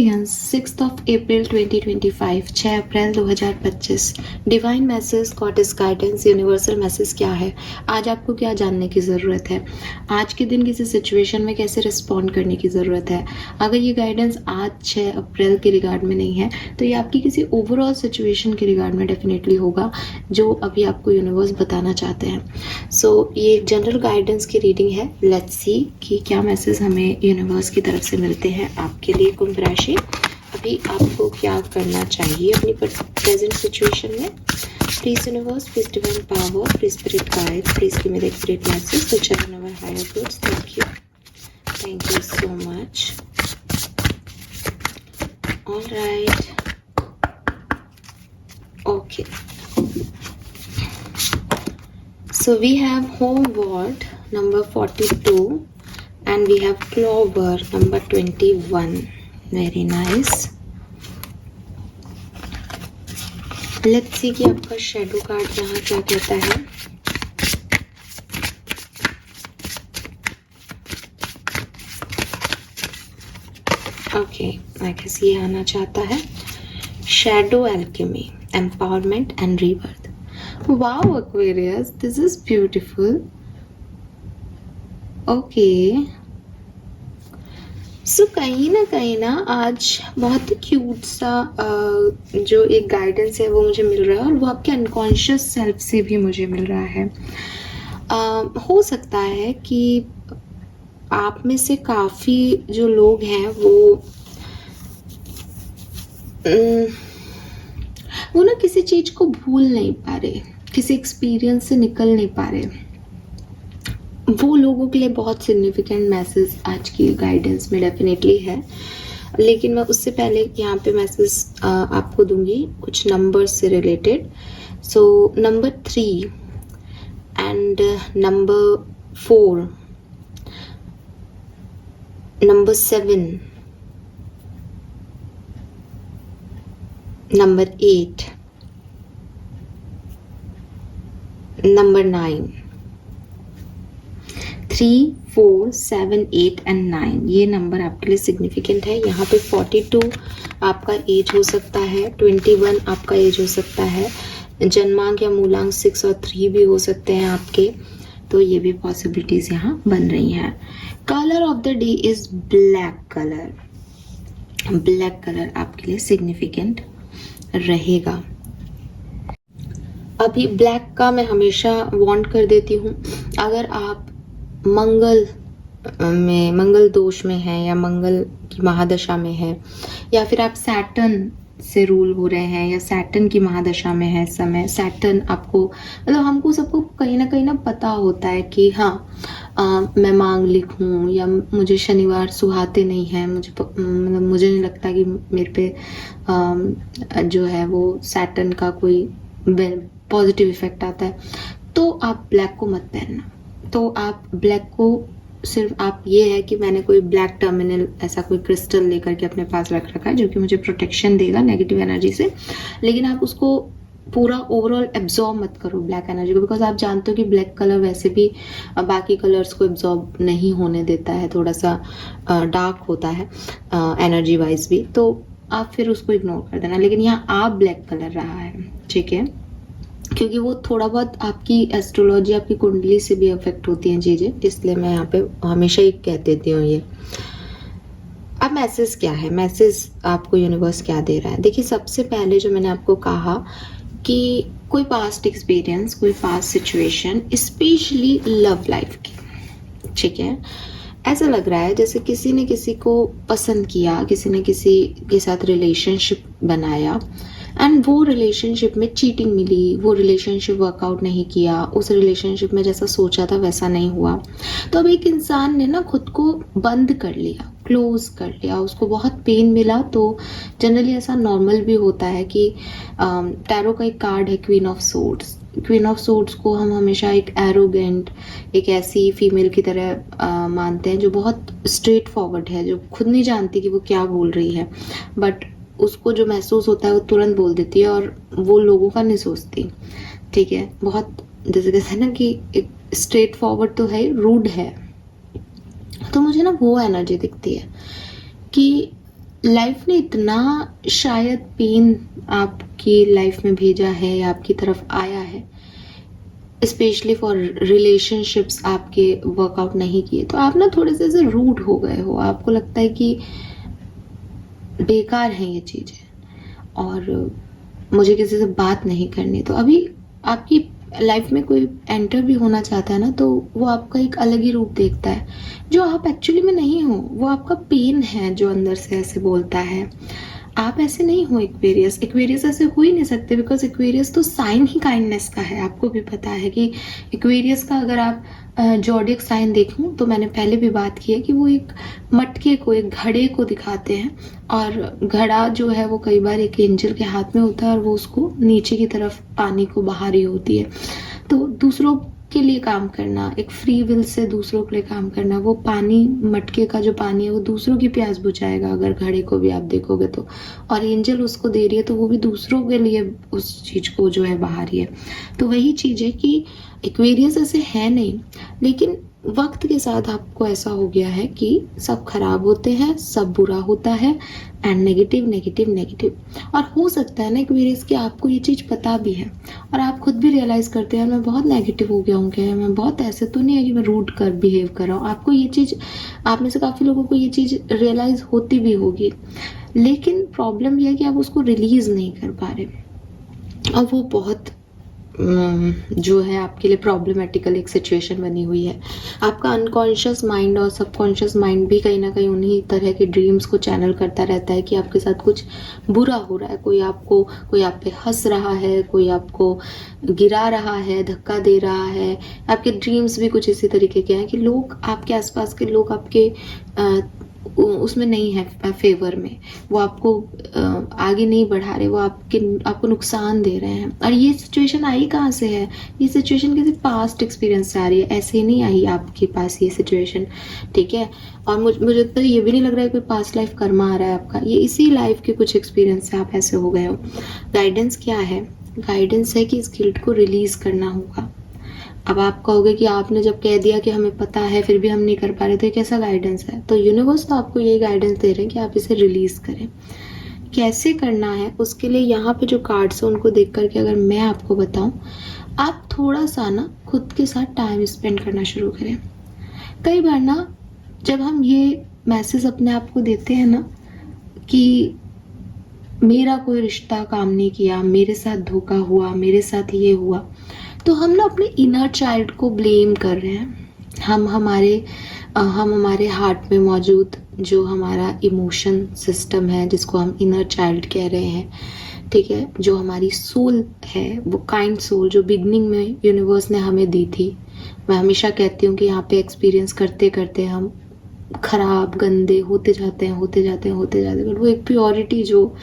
Aquarians 6 अप्रैल 2025 6 अप्रैल 2025 divine message goddess guidance universal message क्या है। आज आपको क्या जानने की ज़रूरत है, आज के दिन किसी सिचुएशन में कैसे रिस्पॉन्ड करने की ज़रूरत है। अगर ये गाइडेंस आज 6 अप्रैल के रिगार्ड में नहीं है तो ये आपकी किसी ओवरऑल सिचुएशन के रिगार्ड में डेफिनेटली होगा जो अभी आपको यूनिवर्स बताना चाहते हैं। सो ये जनरल गाइडेंस की रीडिंग है। लेट्स सी कि क्या मैसेज हमें यूनिवर्स की तरफ से मिलते हैं आपके लिए। कुंभ राशि, अभी आपको क्या करना चाहिए अपनी प्रेजेंट सिचुएशन में। Please universe, please divine power, please spirit guide, please give me the accurate message to channel our higher goods. Thank you so much. Alright, okay, so we have homeward number 42 and we have clover number 21. Very nice. Let's see कि आपका shadow card यहाँ क्या कहता है। Okay, I guess ये आना चाहता है shadow alchemy, empowerment and rebirth. Wow, Aquarius, this is beautiful. Okay. So कहीं ना आज बहुत ही क्यूट सा जो एक गाइडेंस है वो मुझे मिल रहा है और वो आपके अनकॉन्शियस सेल्फ से भी मुझे मिल रहा है। हो सकता है कि आप में से काफ़ी जो लोग हैं वो ना किसी चीज़ को भूल नहीं पा रहे, किसी एक्सपीरियंस से निकल नहीं पा रहे। वो लोगों के लिए बहुत सिग्निफिकेंट मैसेज आज की गाइडेंस में डेफिनेटली है। लेकिन मैं उससे पहले यहाँ पे मैसेज आपको दूंगी कुछ नंबर से related. So number 3 and number 4, number 7, number 8, number 9, 3, 4, 7, 8 and 9 ये नंबर आपके लिए सिग्निफिकेंट है। यहाँ पे 42 आपका एज हो सकता है, 21 आपका एज हो सकता है, जन्मांक या मूलांक 6 और 3 भी हो सकते हैं आपके। तो ये भी पॉसिबिलिटीज यहाँ बन रही हैं। Colour of the day is black colour. Black colour आपके लिए सिग्निफिकेंट रहेगा। अभी ब्लैक का मैं हमेशा वार्न कर देती हूँ, अगर आप मंगल दोष में हैं या मंगल की महादशा में है या फिर आप सैटर्न से रूल हो रहे हैं या सैटर्न की महादशा में है इस समय। सैटर्न आपको मतलब हमको सबको कहीं ना पता होता है कि हाँ मैं मांगलिक हूँ या मुझे शनिवार सुहाते नहीं हैं, मुझे नहीं लगता कि मेरे पे जो है वो सैटर्न का कोई पॉजिटिव इफेक्ट आता है। तो आप ब्लैक को मत पहनना। तो आप ब्लैक को सिर्फ आप ये है कि मैंने कोई ब्लैक टर्मिनल ऐसा कोई क्रिस्टल लेकर के अपने पास रख रखा है जो कि मुझे प्रोटेक्शन देगा नेगेटिव एनर्जी से। लेकिन आप उसको पूरा ओवरऑल एब्जॉर्ब मत करो ब्लैक एनर्जी को, बिकॉज आप जानते हो कि ब्लैक कलर वैसे भी बाकी कलर्स को एब्जॉर्ब नहीं होने देता है, थोड़ा सा डार्क होता है एनर्जी वाइज भी। तो आप फिर उसको इग्नोर कर देना। लेकिन यहाँ आप ब्लैक कलर रहा है, ठीक है, क्योंकि वो थोड़ा बहुत आपकी एस्ट्रोलॉजी, आपकी कुंडली से भी अफेक्ट होती हैं चीज़ें, इसलिए मैं यहाँ पे हमेशा ही कह देती हूँ ये। अब मैसेज क्या है, मैसेज आपको यूनिवर्स क्या दे रहा है। देखिए, सबसे पहले जो मैंने आपको कहा कि कोई पास्ट एक्सपीरियंस, कोई past situation, specially love life की, ठीक है, ऐसा लग रहा है जैसे किसी ने किसी को पसंद किया, किसी ने किसी के साथ रिलेशनशिप बनाया एंड वो रिलेशनशिप में चीटिंग मिली, वो रिलेशनशिप वर्कआउट नहीं किया, उस रिलेशनशिप में जैसा सोचा था वैसा नहीं हुआ। तो अब एक इंसान ने ना खुद को बंद कर लिया, क्लोज कर लिया, उसको बहुत पेन मिला। तो जनरली ऐसा नॉर्मल भी होता है कि टैरो का एक कार्ड है queen of swords. Queen of swords को हम हमेशा एक एरोगेंट, एक ऐसी फीमेल की तरह मानते हैं जो बहुत स्ट्रेट फॉरवर्ड है, जो खुद नहीं जानती कि वो क्या बोल रही है, बट उसको जो महसूस होता है वो तुरंत बोल देती है और वो लोगों का नहीं सोचती, ठीक है। बहुत जैसे कहते हैं ना कि एक स्ट्रेट फॉरवर्ड तो है, रूड है। तो मुझे ना वो एनर्जी दिखती है कि लाइफ ने इतना शायद पेन आपकी लाइफ में भेजा है या आपकी तरफ आया है, स्पेशली फॉर रिलेशनशिप्स आपके वर्कआउट नहीं किए, तो आप ना थोड़े से ऐसे रूड हो गए हो, आपको लगता है कि बेकार है ये चीज़ें और मुझे किसी से बात नहीं करनी। तो अभी आपकी लाइफ में कोई एंटर भी होना चाहता है ना, तो वो आपका एक अलग ही रूप देखता है जो आप एक्चुअली में नहीं हो। वो आपका पेन है जो अंदर से ऐसे बोलता है। आप ऐसे नहीं हो एक्वेरियस। एक्वेरियस ऐसे हो ही नहीं सकते, बिकॉज एक्वेरियस तो साइन ही काइंडनेस का है। आपको भी पता है कि एक्वेरियस का अगर आप जॉडिक साइन देखूं तो मैंने पहले भी बात की है कि वो एक मटके को, एक घड़े को दिखाते हैं, और घड़ा जो है वो कई बार एक एंजल के हाथ में होता है और वो उसको नीचे की तरफ पानी को बहा रही होती है। तो दूसरों के लिए काम करना, एक फ्री विल से दूसरों के लिए काम करना, वो पानी, मटके का जो पानी है वो दूसरों की प्यास बुझाएगा अगर घड़े को भी आप देखोगे तो, और एंजल उसको दे रही है तो वो भी दूसरों के लिए उस चीज को जो है बहा रही है। तो वही चीज है कि एक्वेरियस ऐसे है नहीं, लेकिन वक्त के साथ आपको ऐसा हो गया है कि सब खराब होते हैं, सब बुरा होता है, एंड नेगेटिव नेगेटिव नेगेटिव। और हो सकता है ना एक्वेरियस कि आपको ये चीज़ पता भी है और आप खुद भी रियलाइज़ करते हैं मैं बहुत नेगेटिव हो गया हूँ क्या, मैं बहुत ऐसे तो नहीं है कि मैं रूड कर बिहेव कर रहा हूँ। आपको ये चीज़, आप में से काफ़ी लोगों को ये चीज़ रियलाइज़ होती भी होगी, लेकिन प्रॉब्लम यह है कि आप उसको रिलीज़ नहीं कर पा रहे, और वो बहुत जो है आपके लिए प्रॉब्लमेटिकल एक सिचुएशन बनी हुई है। आपका अनकॉन्शियस माइंड और सबकॉन्शियस माइंड भी कहीं ना कहीं उन्हीं तरह के ड्रीम्स को चैनल करता रहता है कि आपके साथ कुछ बुरा हो रहा है, कोई आप पे हंस रहा है, कोई आपको गिरा रहा है, धक्का दे रहा है। आपके ड्रीम्स भी कुछ इसी तरीके के हैं कि लोग, आपके आसपास के लोग आपके उसमें नहीं है फेवर में, वो आपको आगे नहीं बढ़ा रहे, वो आपको नुकसान दे रहे हैं। और ये सिचुएशन आई कहाँ से है? ये सिचुएशन किसी पास्ट एक्सपीरियंस से आ रही है, ऐसे ही नहीं आई आपके पास ये सिचुएशन, ठीक है। और मुझे तो ये भी नहीं लग रहा है कोई पास्ट लाइफ कर्मा आ रहा है आपका, ये इसी लाइफ के कुछ एक्सपीरियंस से आप ऐसे हो गए हो। गाइडेंस क्या है? गाइडेंस है कि इस गिल्ट को रिलीज करना होगा। अब आप कहोगे कि आपने जब कह दिया कि हमें पता है फिर भी हम नहीं कर पा रहे, तो ये कैसा गाइडेंस है? तो यूनिवर्स तो आपको यही गाइडेंस दे रहे हैं कि आप इसे रिलीज करें। कैसे करना है उसके लिए यहाँ पे जो कार्ड्स है उनको देख करके अगर मैं आपको बताऊं, आप थोड़ा सा ना खुद के साथ टाइम स्पेंड करना शुरू करें। कई बार ना जब हम ये मैसेज अपने आप को देते हैं ना कि मेरा कोई रिश्ता काम नहीं किया, मेरे साथ धोखा हुआ, मेरे साथ ये हुआ, तो हम ना अपने इनर चाइल्ड को ब्लेम कर रहे हैं। हम हमारे हार्ट में मौजूद जो हमारा इमोशन सिस्टम है, जिसको हम इनर चाइल्ड कह रहे हैं, ठीक है, जो हमारी सोल है, वो काइंड सोल जो बिगनिंग में यूनिवर्स ने हमें दी थी। मैं हमेशा कहती हूँ कि यहाँ पे एक्सपीरियंस करते करते हम खराब, गंदे होते जाते हैं, बट वो एक प्योरिटी जो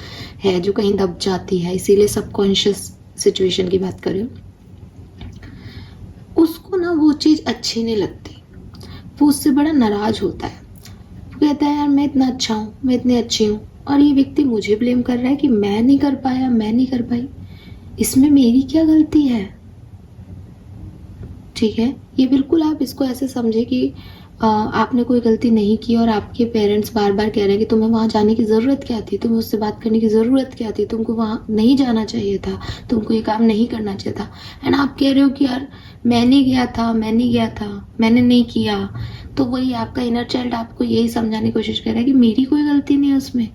है जो कहीं दब जाती है, इसीलिए सबकॉन्शियस सिचुएशन की बात करें, उसको ना वो चीज़ अच्छी नहीं लगती, वो उससे बड़ा नाराज होता है। वो कहता है यार मैं इतना अच्छा हूँ, मैं इतनी अच्छी हूँ, और ये व्यक्ति मुझे ब्लेम कर रहा है कि मैं नहीं कर पाया, मैं नहीं कर पाई, इसमें मेरी क्या गलती है? ठीक है, ये बिल्कुल आप इसको ऐसे समझे कि आपने कोई गलती नहीं की और आपके पेरेंट्स बार बार कह रहे हैं कि तुम्हें वहाँ जाने की ज़रूरत क्या थी, तुम्हें उससे बात करने की ज़रूरत क्या थी, तुमको वहाँ नहीं जाना चाहिए था, तुमको ये काम नहीं करना चाहिए था। एंड आप कह रहे हो कि यार मैंने गया था, मैंने नहीं किया। तो वही आपका इनर चाइल्ड आपको यही समझाने की कोशिश कर रहा है कि मेरी कोई गलती नहीं है उसमें,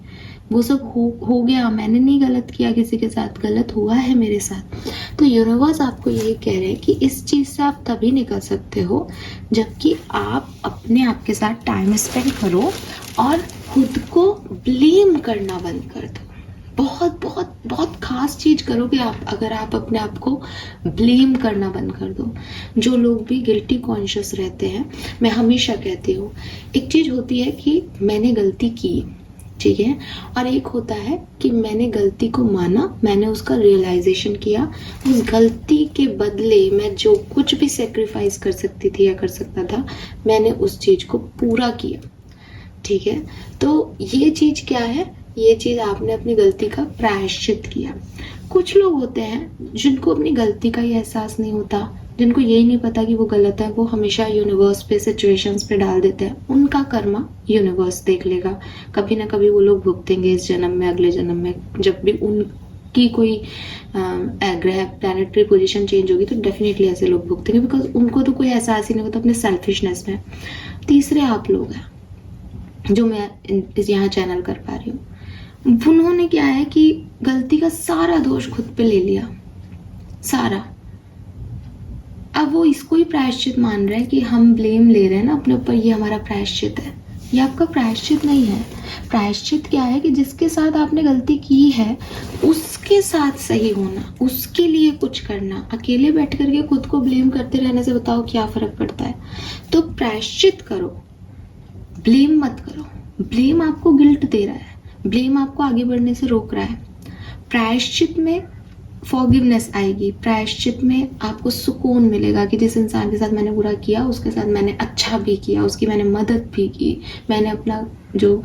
वो सब हो गया, मैंने नहीं गलत किया, किसी के साथ गलत हुआ है मेरे साथ। तो यूनिवर्स आपको यही कह रहे हैं कि इस चीज़ से आप तभी निकल सकते हो जबकि आप अपने आप के साथ टाइम स्पेंड करो और खुद को ब्लेम करना बंद कर दो। बहुत बहुत बहुत खास चीज करोगे आप अगर आप अपने आप को ब्लेम करना बंद कर दो। जो लोग भी गिल्टी कॉन्शियस रहते हैं, मैं हमेशा कहती हूँ, एक चीज होती है कि मैंने गलती की, ठीक है, और एक होता है कि मैंने गलती को माना, मैंने उसका रियलाइजेशन किया, उस गलती के बदले मैं जो कुछ भी सेक्रीफाइस कर सकती थी या कर सकता था, मैंने उस चीज को पूरा किया, ठीक है। तो ये चीज क्या है? ये चीज आपने अपनी गलती का प्रायश्चित किया। कुछ लोग होते हैं जिनको अपनी गलती का ही एहसास नहीं होता, जिनको यही नहीं पता कि वो गलत है, वो हमेशा यूनिवर्स पे, सिचुएशंस पे डाल देते हैं। उनका कर्मा यूनिवर्स देख लेगा, कभी ना कभी वो लोग भुगतेंगे इस जन्म में, अगले जन्म में। जब भी उनकी कोई ग्रह प्लैनेटरी पोजीशन चेंज होगी तो डेफिनेटली ऐसे लोग भुगतेंगे, बिकॉज उनको तो कोई एहसास ही नहीं होता अपने सेल्फिशनेस में। तीसरे आप लोग हैं जो मैं यहाँ चैनल कर पा रही हूँ। उन्होंने क्या है कि गलती का सारा दोष खुद पे ले लिया, सारा। अब वो इसको ही प्रायश्चित मान रहे हैं कि हम ब्लेम ले रहे हैं ना अपने ऊपर, ये हमारा प्रायश्चित है। ये आपका प्रायश्चित नहीं है। प्रायश्चित क्या है कि जिसके साथ आपने गलती की है उसके साथ सही होना, उसके लिए कुछ करना। अकेले बैठ करके खुद को ब्लेम करते रहने से बताओ क्या फर्क पड़ता है। तो प्रायश्चित करो, ब्लेम मत करो। ब्लेम आपको गिल्ट दे रहा है, ब्लेम आपको आगे बढ़ने से रोक रहा है। प्रायश्चित में फॉरगिवनेस आएगी, प्रायश्चित में आपको सुकून मिलेगा कि जिस इंसान के साथ मैंने बुरा किया उसके साथ मैंने अच्छा भी किया, उसकी मैंने मदद भी की, मैंने अपना जो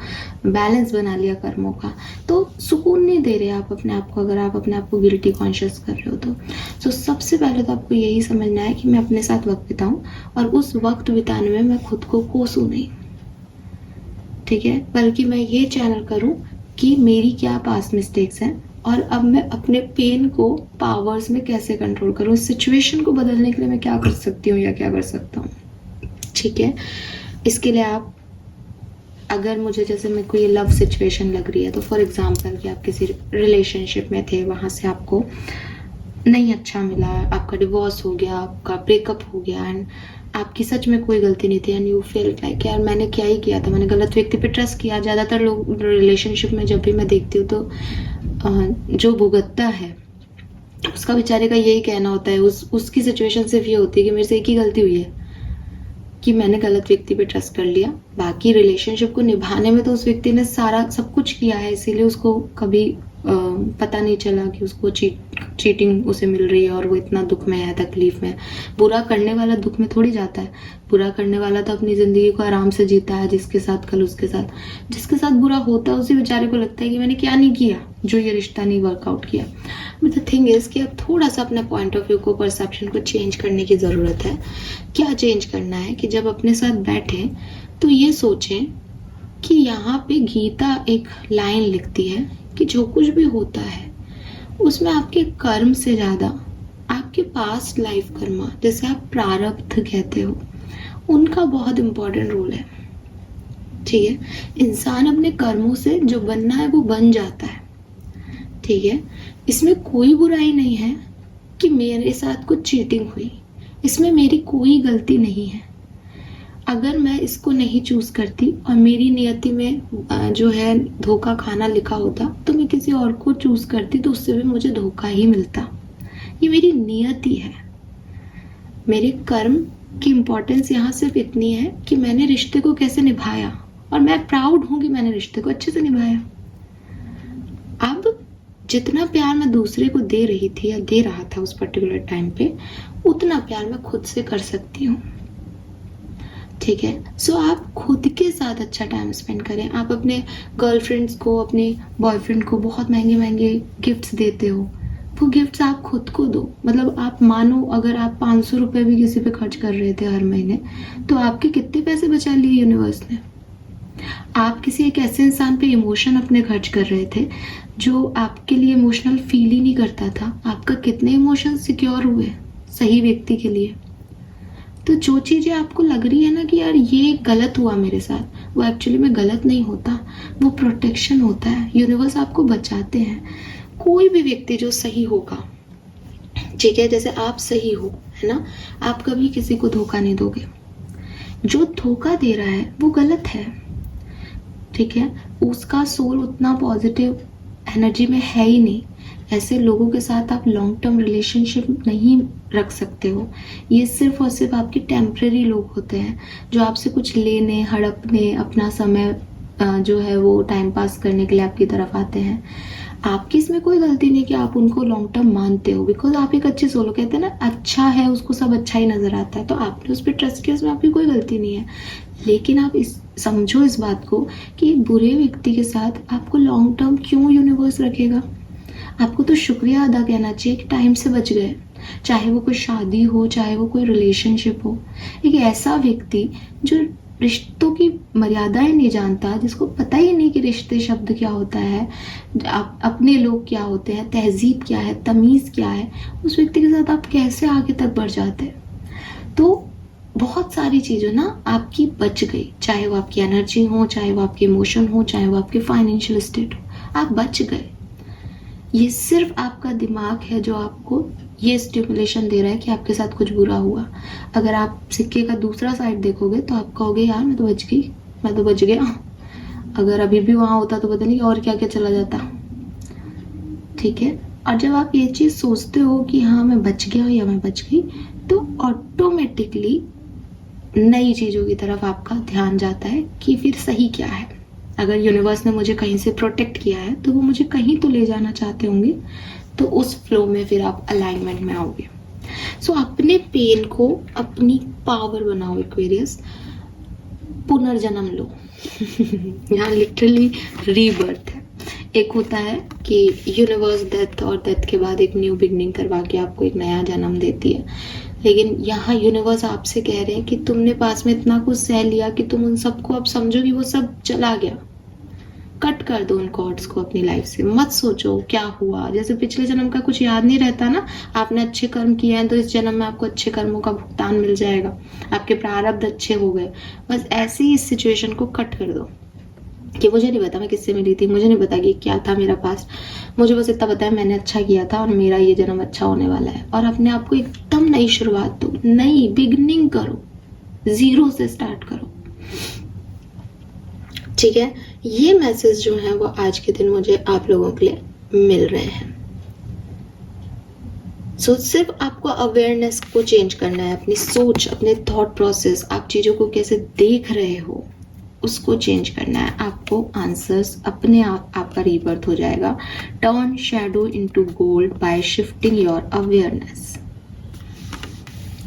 बैलेंस बना लिया कर्मों का। तो सुकून नहीं दे रहे आप अपने आप को, अगर आप अपने आप को गिल्टी कॉन्शियस कर रहे हो तो सबसे पहले तो आपको यही समझना है कि मैं अपने साथ वक्त बिताऊं, और उस वक्त बिताने में मैं खुद को कोसूं नहीं, ठीक है, बल्कि मैं ये चैनल करूं कि मेरी क्या पास्ट मिस्टेक्स हैं और अब मैं अपने पेन को पावर्स में कैसे कंट्रोल करूं, इस सिचुएशन को बदलने के लिए मैं क्या कर सकती हूँ या क्या कर सकता हूँ। ठीक है, इसके लिए आप, अगर मुझे जैसे मेरे को ये लव सिचुएशन लग रही है तो फॉर एग्जाम्पल कि आप किसी रिलेशनशिप में थे, वहाँ से आपको नहीं अच्छा मिला, आपका डिवोर्स हो गया, आपका ब्रेकअप हो गया, एंड आपकी सच में कोई गलती नहीं थी, एंड यू फील लाइक यार मैंने क्या ही किया था, मैंने गलत व्यक्ति पे ट्रस्ट किया। ज़्यादातर लोग रिलेशनशिप में जब भी मैं देखती हूँ तो जो भुगतता है उसका बेचारे का यही कहना होता है, उसकी सिचुएशन सिर्फ ये होती है कि मेरे से एक ही गलती हुई है कि मैंने गलत व्यक्ति पे ट्रस्ट कर लिया। बाकी रिलेशनशिप को निभाने में तो उस व्यक्ति ने सारा सब कुछ किया है, इसीलिए उसको कभी पता नहीं चला कि उसको चीटिंग उसे मिल रही है और वो इतना दुख में है, तकलीफ में। बुरा करने वाला दुख में थोड़ी जाता है, बुरा करने वाला तो अपनी जिंदगी को आराम से जीता है, जिसके साथ कल उसके साथ जिसके साथ बुरा होता है उसी बेचारे को लगता है कि मैंने क्या नहीं किया जो ये रिश्ता नहीं वर्कआउट किया। बट द थिंग इज कि अब थोड़ा सा अपने पॉइंट ऑफ व्यू को, परसेप्शन को चेंज करने की ज़रूरत है। क्या चेंज करना है कि जब अपने साथ बैठे तो ये सोचें कि यहाँ पे गीता एक लाइन लिखती है कि जो कुछ भी होता है उसमें आपके कर्म से ज़्यादा आपके पास्ट लाइफ कर्मा, जैसे आप प्रारब्ध कहते हो, उनका बहुत इम्पोर्टेंट रोल है। ठीक है, इंसान अपने कर्मों से जो बनना है वो बन जाता है। ठीक है, इसमें कोई बुराई नहीं है कि मेरे साथ कुछ चीटिंग हुई, इसमें मेरी कोई गलती नहीं है। अगर मैं इसको नहीं चूज करती और मेरी नियति में जो है धोखा खाना लिखा होता तो मैं किसी और को चूज करती तो उससे भी मुझे धोखा ही मिलता। ये मेरी नियति है। मेरे कर्म की इम्पोर्टेंस यहाँ सिर्फ इतनी है कि मैंने रिश्ते को कैसे निभाया, और मैं प्राउड हूँ कि मैंने रिश्ते को अच्छे से निभाया। अब जितना प्यार मैं दूसरे को दे रही थी या दे रहा था उस पर्टिकुलर टाइम पे, उतना प्यार मैं खुद से कर सकती हूँ। ठीक है, सो आप खुद के साथ अच्छा टाइम स्पेंड करें। आप अपने गर्लफ्रेंड्स को, अपने बॉयफ्रेंड को बहुत महंगे महंगे गिफ्ट्स देते हो, वो गिफ्ट्स आप खुद को दो। मतलब आप मानो अगर आप 500 रुपये भी किसी पे खर्च कर रहे थे हर महीने, तो आपके कितने पैसे बचा लिए यूनिवर्स ने। आप किसी एक ऐसे इंसान पे इमोशन अपने खर्च कर रहे थे जो आपके लिए इमोशनल फील ही नहीं करता था, आपका कितने इमोशन सिक्योर हुए सही व्यक्ति के लिए। तो जो चीज़ें आपको लग रही है ना कि यार ये गलत हुआ मेरे साथ, वो एक्चुअली में गलत नहीं होता, वो प्रोटेक्शन होता है। यूनिवर्स आपको बचाते हैं। कोई भी व्यक्ति जो सही होगा, ठीक है, जैसे आप सही हो, है ना, आप कभी किसी को धोखा नहीं दोगे। जो धोखा दे रहा है वो गलत है। ठीक है, उसका सोल उतना पॉजिटिव एनर्जी में है ही नहीं। ऐसे लोगों के साथ आप लॉन्ग टर्म रिलेशनशिप नहीं रख सकते हो। ये सिर्फ और सिर्फ आपके टेम्परेरी लोग होते हैं जो आपसे कुछ लेने, हड़पने, अपना समय जो है वो टाइम पास करने के लिए आपकी तरफ आते हैं। आपकी इसमें कोई गलती नहीं कि आप उनको लॉन्ग टर्म मानते हो, बिकॉज आप एक अच्छी सोलो, कहते हैं ना, अच्छा है उसको सब अच्छा ही नजर आता है, तो आपने उस पर ट्रस्ट किया, उसमें आपकी कोई गलती नहीं है। लेकिन आप समझो इस बात को कि एक बुरे व्यक्ति के साथ आपको लॉन्ग टर्म क्यों यूनिवर्स रखेगा। आपको तो शुक्रिया अदा कहना चाहिए कि टाइम से बच गए। चाहे वो कोई शादी हो, चाहे वो कोई रिलेशनशिप हो। एक ऐसा व्यक्ति जो रिश्तों की मर्यादाएं नहीं जानता, जिसको पता ही नहीं कि रिश्ते शब्द क्या होता है, अपने लोग क्या होते हैं, तहजीब क्या है, तमीज़ क्या है, उस व्यक्ति के साथ आप कैसे आगे तक बढ़ जाते हैं। तो बहुत सारी चीज़ें ना आपकी बच गई, चाहे वो आपकी एनर्जी हो, चाहे वो आपके इमोशन हो, चाहे वो आपकी फाइनेंशियल स्टेट हो, आप बच गए। ये सिर्फ आपका दिमाग है जो आपको ये स्टिमुलेशन दे रहा है कि आपके साथ कुछ बुरा हुआ। अगर आप सिक्के का दूसरा साइड देखोगे तो आप कहोगे यार मैं तो बच गई, मैं तो बच गया, अगर अभी भी वहाँ होता तो पता नहीं और क्या क्या चला जाता। ठीक है, और जब आप ये चीज़ सोचते हो कि हाँ मैं बच गया या मैं बच गई, तो ऑटोमेटिकली नई चीज़ों की तरफ आपका ध्यान जाता है कि फिर सही क्या है। अगर यूनिवर्स ने मुझे कहीं से प्रोटेक्ट किया है तो वो मुझे कहीं तो ले जाना चाहते होंगे, तो उस फ्लो में फिर आप अलाइनमेंट में आओगे। सो अपने पेन को अपनी पावर बनाओ एक्वेरियस, पुनर्जन्म लो। यहाँ लिटरली रीबर्थ है। एक होता है कि यूनिवर्स डेथ और डेथ के बाद एक न्यू बिगनिंग करवा के आपको एक नया जन्म देती है, लेकिन यहाँ यूनिवर्स आपसे कह रहे हैं कि तुमने पास में इतना कुछ सह लिया कि तुम उन सबको अब समझो कि वो सब चला गया। कट कर दो उन कॉर्ड्स को अपनी लाइफ से, मत सोचो क्या हुआ। जैसे पिछले जन्म का कुछ याद नहीं रहता ना, आपने अच्छे कर्म किए हैं तो इस जन्म में आपको अच्छे कर्मों का भुगतान मिल जाएगा, आपके प्रारब्ध अच्छे हो गए। बस ऐसे ही इस सिचुएशन को कट कर दो कि मुझे नहीं पता मैं किससे मिली थी, मुझे नहीं पता कि क्या था मेरा पास्ट, मुझे बस इतना पता है मैंने अच्छा किया था और मेरा ये जन्म अच्छा होने वाला है। और अपने आप को एकदम नई शुरुआत दो, नई बिगनिंग करो, जीरो से स्टार्ट करो। ठीक है, ये मैसेज जो है वो आज के दिन मुझे आप लोगों के लिए मिल रहे हैं। सो सिर्फ आपको अवेयरनेस को चेंज करना है, अपनी सोच, अपने थॉट प्रोसेस, आप चीज़ों को कैसे देख रहे हो उसको चेंज करना है। आपको आंसर्स अपने आप, आपका रीबर्थ हो जाएगा। Turn shadow into gold bye shifting your awareness.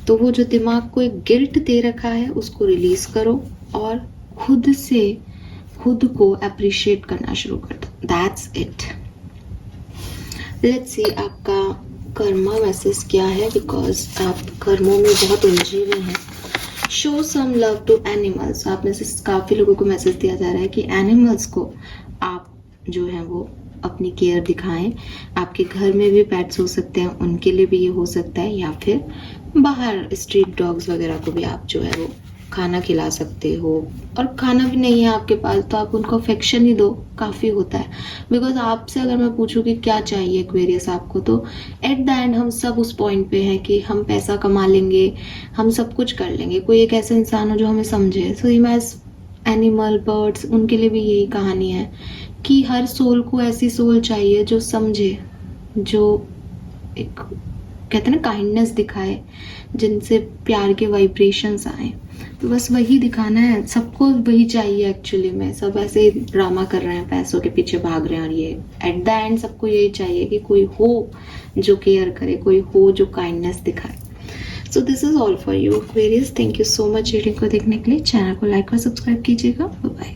तो वो जो दिमाग को एक गिल्ट दे रखा है उसको रिलीज करो और खुद से खुद को अप्रिशिएट करना शुरू कर दो। That's it. लेट्स सी आपका कर्मा मैसेज क्या है, बिकॉज आप कर्मों में बहुत उलझे हुए हैं। Show some love to animals. आप में से काफ़ी लोगों को मैसेज दिया जा रहा है कि एनिमल्स को आप जो है वो अपनी केयर दिखाएं। आपके घर में भी पेट्स हो सकते हैं, उनके लिए भी ये हो सकता है, या फिर बाहर स्ट्रीट डॉग्स वगैरह को भी आप जो है वो खाना खिला सकते हो। और खाना भी नहीं है आपके पास तो आप उनको अफेक्शन ही दो, काफ़ी होता है। बिकॉज आपसे अगर मैं पूछूं कि क्या चाहिए एक्वेरियस आपको, तो एट द एंड हम सब उस पॉइंट पे हैं कि हम पैसा कमा लेंगे, हम सब कुछ कर लेंगे, कोई एक ऐसा इंसान हो जो हमें समझे। सो इमेज एनिमल, बर्ड्स, उनके लिए भी यही कहानी है कि हर सोल को ऐसी सोल चाहिए जो समझे, जो एक कहते हैं ना काइंडनेस दिखाए, जिनसे प्यार के वाइब्रेशंस आए। तो बस वही दिखाना है, सबको वही चाहिए एक्चुअली में। सब ऐसे ही ड्रामा कर रहे हैं, पैसों के पीछे भाग रहे हैं, और ये एट द एंड सबको यही चाहिए कि कोई हो जो केयर करे, कोई हो जो काइंडनेस दिखाए। So this is all for you Aquarius. Thank you so much reading को देखने के लिए। चैनल को लाइक और सब्सक्राइब कीजिएगा। Bye bye.